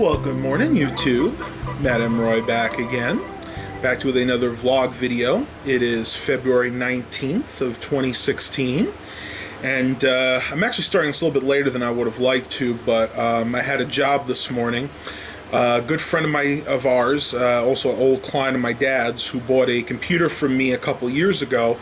Well, good morning, YouTube. Matt M. Roy back again. Back with another vlog video. It is February 19th of 2016. And I'm actually starting this a little bit later than I would have liked to, but I had a job this morning. A good friend of ours, also an old client of my dad's, who bought a computer from me a couple years ago,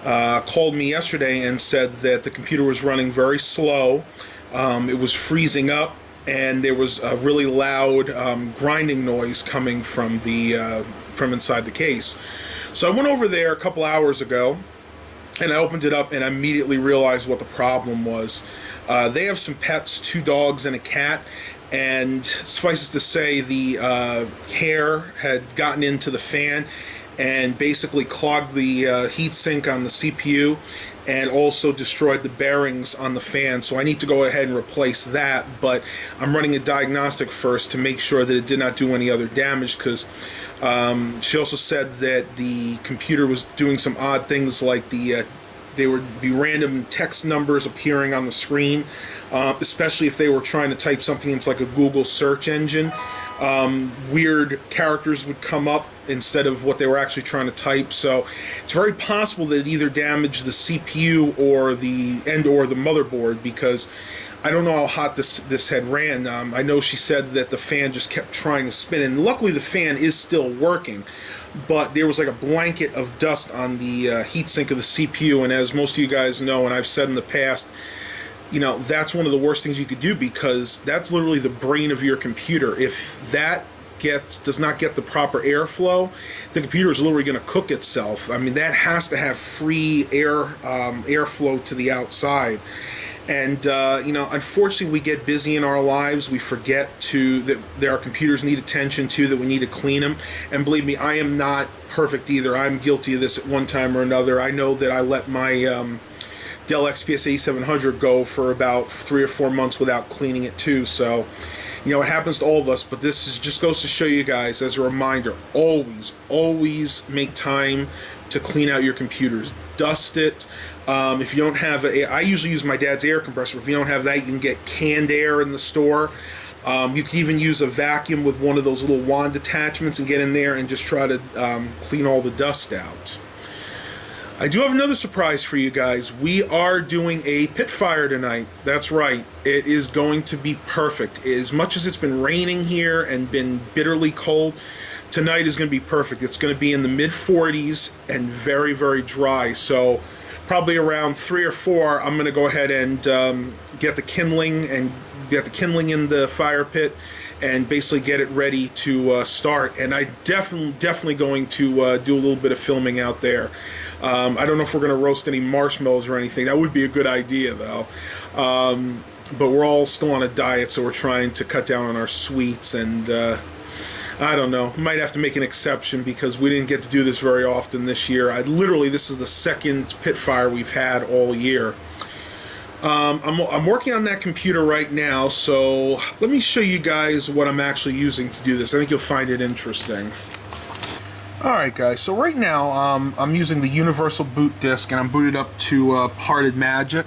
called me yesterday and said that the computer was running very slow. It was freezing up, and there was a really loud grinding noise coming from from inside the case. So I went over there a couple hours ago, and I opened it up, and I immediately realized what the problem was. They have some pets, 2 dogs and a cat, and suffices to say the hair had gotten into the fan and basically clogged the heat sink on the CPU and also destroyed the bearings on the fan. So I need to go ahead and replace that, but I'm running a diagnostic first to make sure that it did not do any other damage, because she also said that the computer was doing some odd things, like there would be random text numbers appearing on the screen, especially if they were trying to type something into like a Google search engine. Weird characters would come up instead of what they were actually trying to type. So it's very possible that it either damaged the CPU or the motherboard, because I don't know how hot this had ran. I know she said that the fan just kept trying to spin, and luckily the fan is still working, but there was like a blanket of dust on the heatsink of the CPU. And as most of you guys know, and I've said in the past, you know, that's one of the worst things you could do, because that's literally the brain of your computer. If that does not get the proper airflow, the computer is literally going to cook itself. I mean, that has to have free airflow to the outside. And you know, unfortunately, we get busy in our lives. We forget that our computers need attention to, that we need to clean them. And believe me, I am not perfect either. I'm guilty of this at one time or another. I know that I let my Dell XPS 8700 go for about 3 or 4 months without cleaning it too. So, you know, it happens to all of us, but just goes to show you guys as a reminder, always make time to clean out your computers. Dust it. If you don't have I usually use my dad's air compressor. If you don't have that, you can get canned air in the store. You can even use a vacuum with one of those little wand attachments and get in there and just try to clean all the dust out. I do have another surprise for you guys. We are doing a pit fire tonight. That's right. It is going to be perfect. As much as it's been raining here and been bitterly cold, tonight is going to be perfect. It's going to be in the mid-40s and very, very dry. So probably around 3 or 4, I'm going to go ahead and get the kindling in the fire pit and basically get it ready to start. And I definitely going to do a little bit of filming out there. I don't know if we're going to roast any marshmallows or anything. That would be a good idea, though. But we're all still on a diet, so we're trying to cut down on our sweets. And I don't know. We might have to make an exception, because we didn't get to do this very often this year. This is the second pit fire we've had all year. I'm working on that computer right now, so let me show you guys what I'm actually using to do this. I think you'll find it interesting. Alright guys, so right now I'm using the universal boot disk, and I'm booted up to Parted Magic.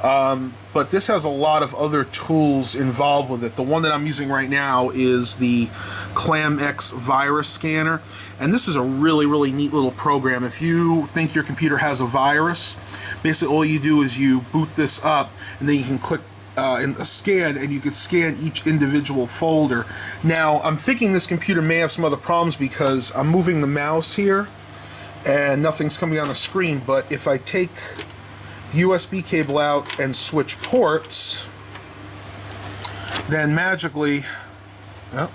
But this has a lot of other tools involved with it. The one that I'm using right now is the ClamX virus scanner, and this is a really, really neat little program. If you think your computer has a virus, basically all you do is you boot this up, and then you can click in a scan, and you can scan each individual folder. Now, I'm thinking this computer may have some other problems, because I'm moving the mouse here, and nothing's coming on the screen. But if I take the USB cable out and switch ports, then magically, well,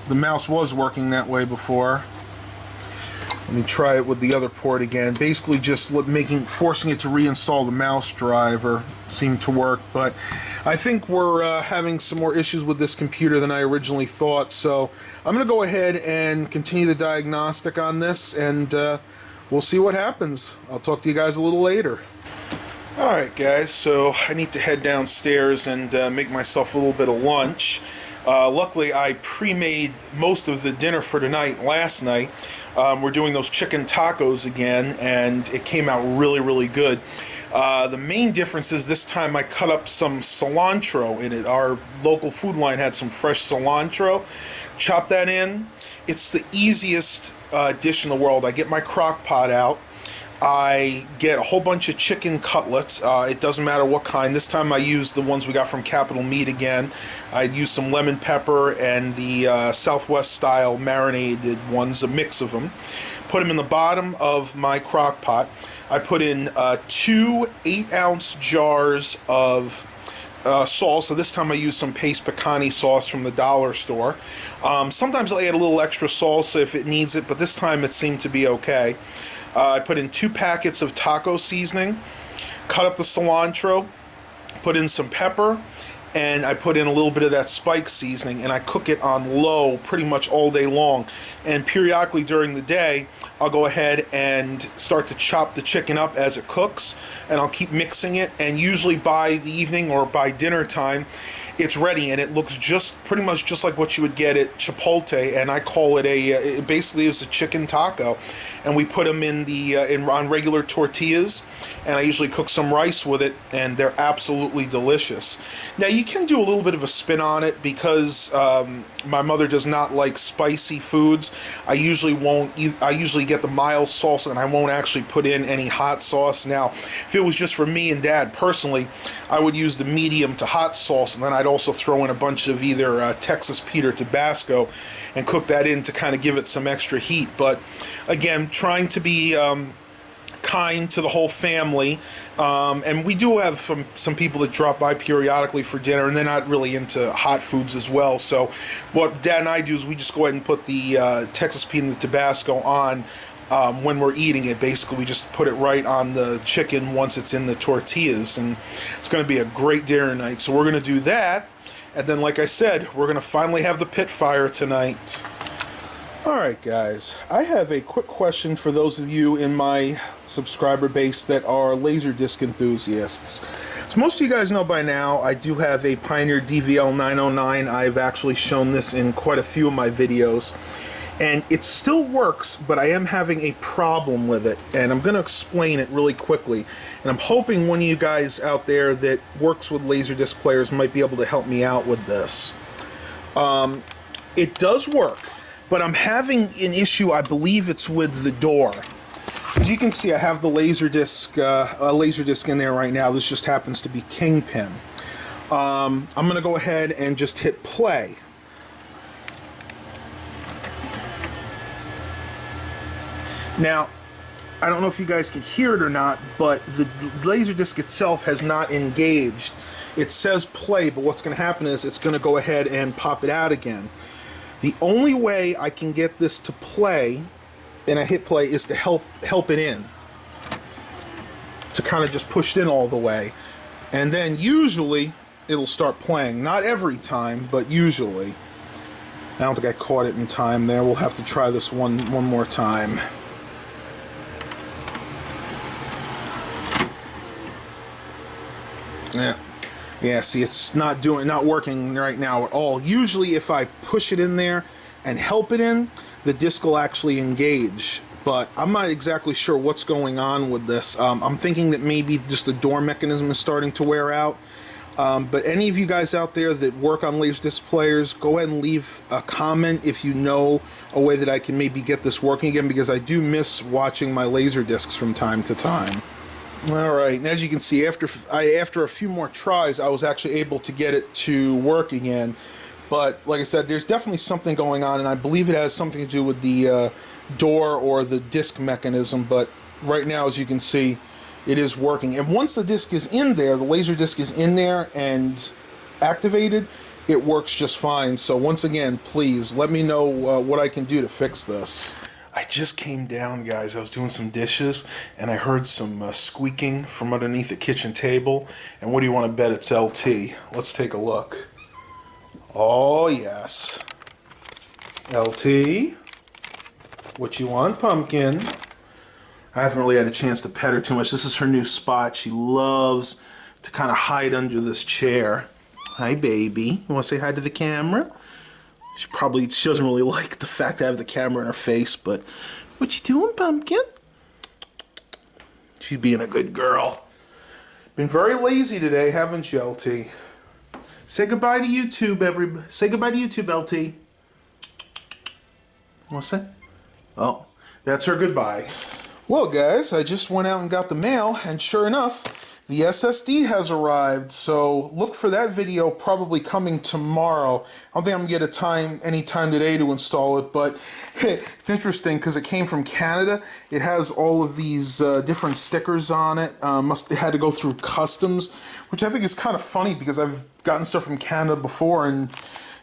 the mouse was working that way before. Let me try it with the other port again. Basically just forcing it to reinstall the mouse driver seemed to work, but I think we're having some more issues with this computer than I originally thought. So I'm going to go ahead and continue the diagnostic on this, and we'll see what happens. I'll talk to you guys a little later. Alright guys, so I need to head downstairs and make myself a little bit of lunch. Luckily, I pre-made most of the dinner for tonight last night. We're doing those chicken tacos again, and it came out really, really good. The main difference is this time I cut up some cilantro in it. Our local food line had some fresh cilantro. Chop that in. It's the easiest dish in the world. I get my crock pot out. I get a whole bunch of chicken cutlets. It doesn't matter what kind. This time I used the ones we got from Capital Meat again. I used some lemon pepper and the Southwest style marinated ones, a mix of them. Put them in the bottom of my crock pot. I put in 2 8-ounce jars of sauce. So this time I use some paste picante sauce from the dollar store. Sometimes I'll add a little extra salsa if it needs it, but this time it seemed to be okay. I put in 2 packets of taco seasoning, cut up the cilantro, put in some pepper, and I put in a little bit of that spike seasoning, and I cook it on low pretty much all day long. And periodically during the day, I'll go ahead and start to chop the chicken up as it cooks, and I'll keep mixing it, and usually by the evening or by dinner time, it's ready, and it looks just pretty much just like what you would get at Chipotle, and I call it it basically is a chicken taco, and we put them in on regular tortillas, and I usually cook some rice with it, and they're absolutely delicious. Now you can do a little bit of a spin on it because my mother does not like spicy foods. I usually get the mild sauce, and I won't actually put in any hot sauce. Now, if it was just for me and Dad personally, I would use the medium to hot sauce, and then I'd also throw in a bunch of either Texas Pete or Tabasco and cook that in to kind of give it some extra heat. But again, trying to be kind to the whole family, and we do have some people that drop by periodically for dinner, and they're not really into hot foods as well. So what Dad and I do is we just go ahead and put the Texas Pete and the Tabasco on when we're eating it. Basically, we just put it right on the chicken once it's in the tortillas, and it's going to be a great dinner tonight. So we're going to do that, and then like I said, we're going to finally have the pit fire tonight. Alright guys, I have a quick question for those of you in my subscriber base that are Laserdisc enthusiasts. So most of you guys know by now I do have a Pioneer DVL 909. I've actually shown this in quite a few of my videos, and it still works, but I am having a problem with it, and I'm going to explain it really quickly, and I'm hoping one of you guys out there that works with Laserdisc players might be able to help me out with this. It does work, but I'm having an issue. I believe it's with the door. As you can see, I have the Laserdisc in there right now. This just happens to be Kingpin. I'm going to go ahead and just hit play. Now, I don't know if you guys can hear it or not, but the Laserdisc itself has not engaged. It says play, but what's going to happen is it's going to go ahead and pop it out again. The only way I can get this to play, and I hit play, is to help it in. To kind of just push it in all the way. And then usually it'll start playing. Not every time, but usually. I don't think I caught it in time there. We'll have to try this one more time. Yeah, see, it's not working right now at all. Usually if I push it in there and help it in, the disc will actually engage. But I'm not exactly sure what's going on with this. I'm thinking that maybe just the door mechanism is starting to wear out. But any of you guys out there that work on Laserdisc players, go ahead and leave a comment if you know a way that I can maybe get this working again, because I do miss watching my Laserdiscs from time to time. Alright, and as you can see, after a few more tries, I was actually able to get it to work again. But, like I said, there's definitely something going on, and I believe it has something to do with the door or the disc mechanism. But right now, as you can see, it is working. And once the disc is in there, the Laserdisc is in there and activated, it works just fine. So once again, please, let me know what I can do to fix this. I just came down, guys. I was doing some dishes, and I heard some squeaking from underneath the kitchen table. And what do you want to bet it's LT? Let's take a look. Oh, yes. LT? What you want, pumpkin? I haven't really had a chance to pet her too much. This is her new spot. She loves to kind of hide under this chair. Hi, baby. You want to say hi to the camera? She doesn't really like the fact I have the camera in her face, but what you doing, Pumpkin? She's being a good girl. Been very lazy today, haven't you, LT? Say goodbye to YouTube, everybody. Say goodbye to YouTube, LT. What's that? Oh, that's her goodbye. Well, guys, I just went out and got the mail, and sure enough, the SSD has arrived. So look for that video probably coming tomorrow. I don't think I'm gonna get any time today to install it, but it's interesting because it came from Canada. It has all of these different stickers on it. It had to go through customs, which I think is kind of funny because I've gotten stuff from Canada before, and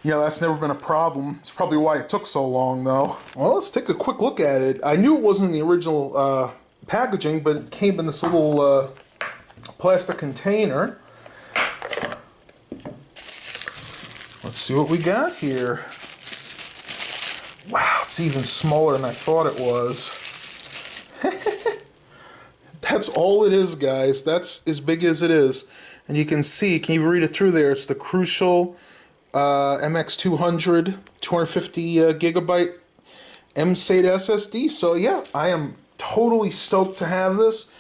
that's never been a problem. It's probably why it took so long, though. Well, let's take a quick look at it. I knew it wasn't the original packaging, but it came in this little plastic container. Let's see what we got here. Wow, it's even smaller than I thought it was. That's all it is, guys. That's as big as it is. And you can see, can you read it through there? It's the Crucial MX200 250 gigabyte M-SATA SSD. So yeah, I am totally stoked to have this,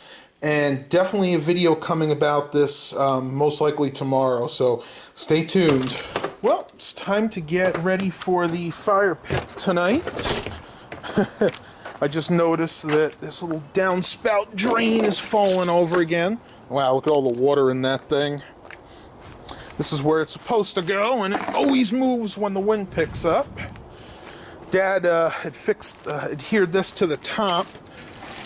and definitely a video coming about this most likely tomorrow, so stay tuned. Well, it's time to get ready for the fire pit tonight. I just noticed that this little downspout drain is falling over again. Wow, look at all the water in that thing. This is where it's supposed to go, and it always moves when the wind picks up. Dad had adhered this to the top.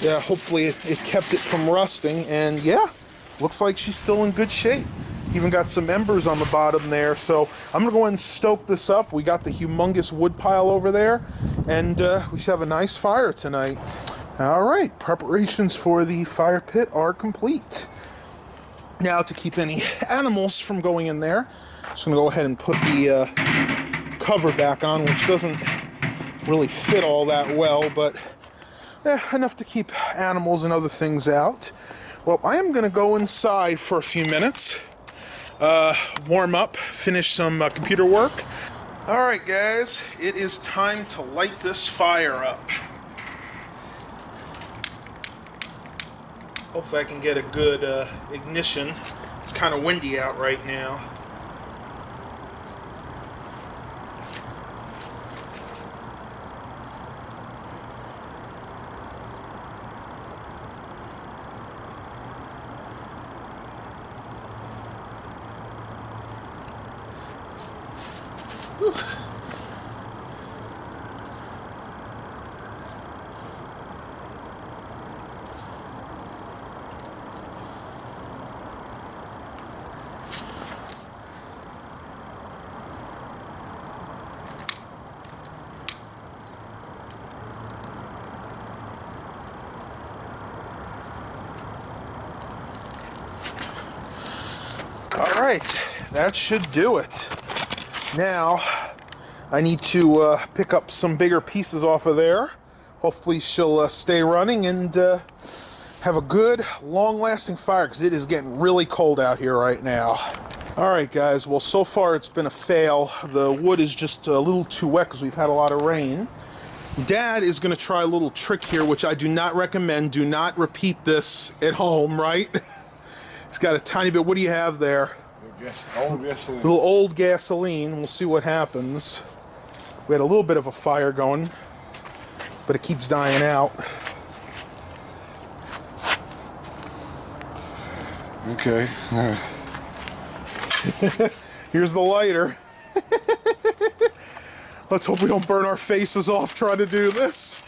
Yeah, hopefully it kept it from rusting, and yeah, looks like she's still in good shape. Even got some embers on the bottom there, so I'm gonna go ahead and stoke this up. We got the humongous wood pile over there, and we should have a nice fire tonight. All right, preparations for the fire pit are complete. Now, to keep any animals from going in there, I'm just going to go ahead and put the cover back on, which doesn't really fit all that well, but enough to keep animals and other things out. Well, I am going to go inside for a few minutes, warm up, finish some computer work. All right, guys, it is time to light this fire up. Hopefully I can get a good ignition. It's kind of windy out right now. Whew. Alright, that should do it. Now, I need to pick up some bigger pieces off of there. Hopefully she'll stay running and have a good, long-lasting fire, because it is getting really cold out here right now. Alright guys, well so far it's been a fail. The wood is just a little too wet because we've had a lot of rain. Dad is going to try a little trick here, which I do not recommend. Do not repeat this at home, right? He's got a tiny bit. What do you have there? Old gasoline. Little old gasoline. We'll see what happens. We had a little bit of a fire going, but it keeps dying out. Okay. Here's the lighter. Let's hope we don't burn our faces off trying to do this.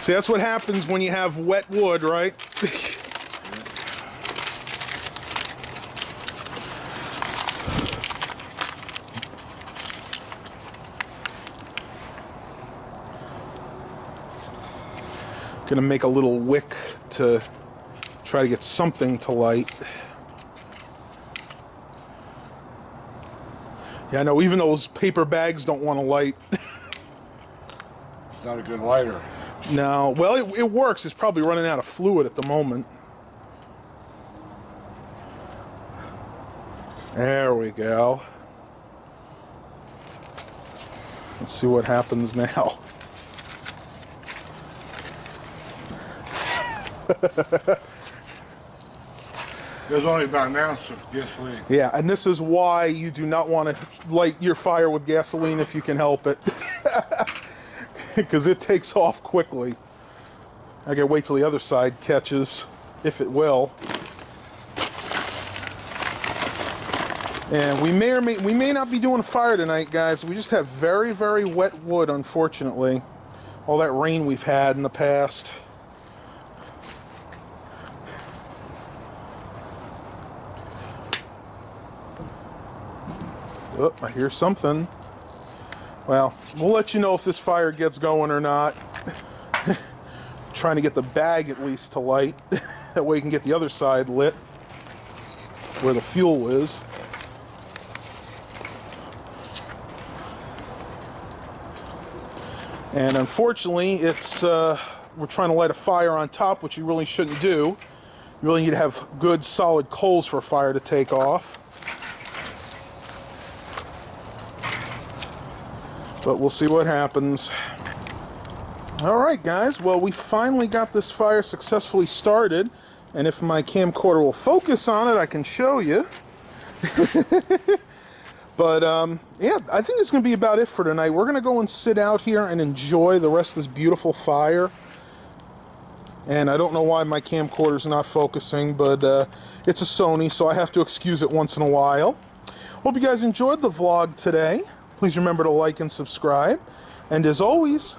See, that's what happens when you have wet wood, right? Gonna make a little wick to try to get something to light. Yeah, I know, even those paper bags don't want to light. It's not a good lighter. No, well, it works. It's probably running out of fluid at the moment. There we go. Let's see what happens now. There's only about an ounce of gasoline. Yeah, and this is why you do not want to light your fire with gasoline if you can help it. Because it takes off quickly. I gotta wait till the other side catches, if it will. And we may not be doing a fire tonight, guys. We just have very, very wet wood, unfortunately. All that rain we've had in the past. Oh, I hear something. Well, we'll let you know if this fire gets going or not. Trying to get the bag at least to light. That way you can get the other side lit where the fuel is. And unfortunately, it's we're trying to light a fire on top, which you really shouldn't do. You really need to have good solid coals for a fire to take off. But we'll see what happens. Alright guys, well we finally got this fire successfully started, and if my camcorder will focus on it I can show you. But yeah, I think it's going to be about it for tonight. We're going to go and sit out here and enjoy the rest of this beautiful fire. And I don't know why my camcorder's not focusing, but it's a Sony, so I have to excuse it once in a while. Hope you guys enjoyed the vlog today. Please remember to like and subscribe. And as always,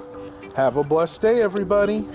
have a blessed day, everybody.